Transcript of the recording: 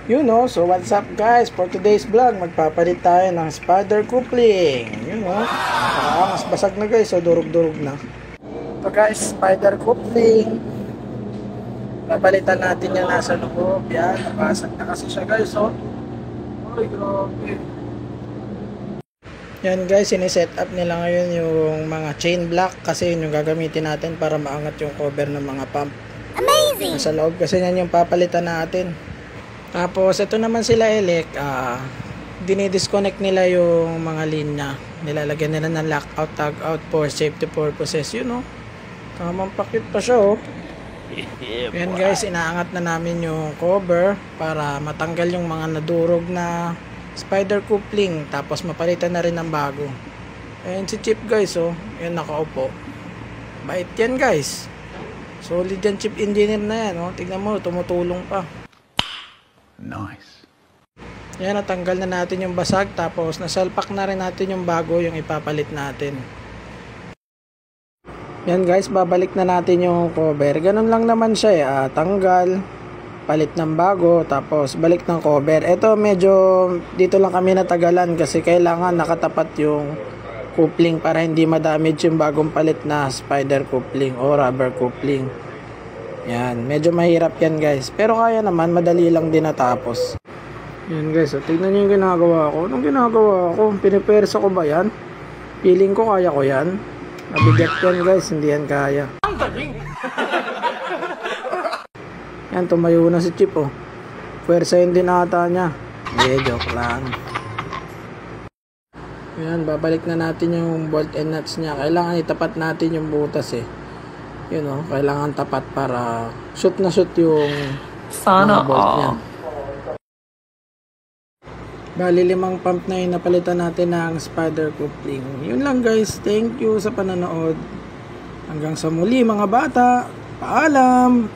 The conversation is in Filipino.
So what's up guys, for today's vlog magpapalit tayo ng spider coupling. Mas basag na guys, so durog-durog na. Ito guys, spider coupling. Papalitan natin yan nasa loob. Yan, nabasag na kasi siya guys, oh. Ay, grabe. Yan guys, siniset up nila ngayon yung mga chain block kasi yun yung gagamitin natin para maangat yung cover ng mga pump. Amazing! Nasa loob kasi yan yung papalitan natin. Tapos ito naman sila dinidisconnect nila yung mga linya. Nilalagyan nila ng lockout, tag out for safety purposes. Tamang pakit pa siya, oh. Yan guys, inaangat na namin yung cover para matanggal yung mga nadurog na spider coupling. Tapos mapalitan na rin ng bago. Ayan si Chip guys, oh. Yan nakaupo. Bait yan guys. Solid yan, Chip engineer na yan, oh. Tignan mo, tumutulong pa. Nice. Yan, natanggal na natin yung basag. Tapos nasalpak na rin natin yung bago, yung ipapalit natin. Yan guys, babalik na natin yung cover. Ganun lang naman siya, tanggal, palit ng bago, tapos balik ng cover. Ito medyo dito lang kami natagalan kasi kailangan nakatapat yung coupling para hindi ma-damage yung bagong palit na spider coupling o rubber coupling. Yan, medyo mahirap yan guys. Pero kaya naman, madali lang din natapos. Yan guys, tignan nyo yung ginagawa ko. Anong ginagawa ko? Pinipersa ko ba yan? Feeling ko kaya ko yan. Mabigat yan guys, hindi yan kaya. Yan, tumayo na si Chip, oh. Pwersahin din ata niya. Hindi, joke lang. Yan, babalik na natin yung bolt and nuts niya. Kailangan itapat natin yung butas, eh. Kailangan tapat para shoot na shoot yung sana bolt niya. Bali 5 pump na yung napalitan natin ng spider coupling. Yun lang guys, thank you sa panonood. Hanggang sa muli mga bata. Paalam!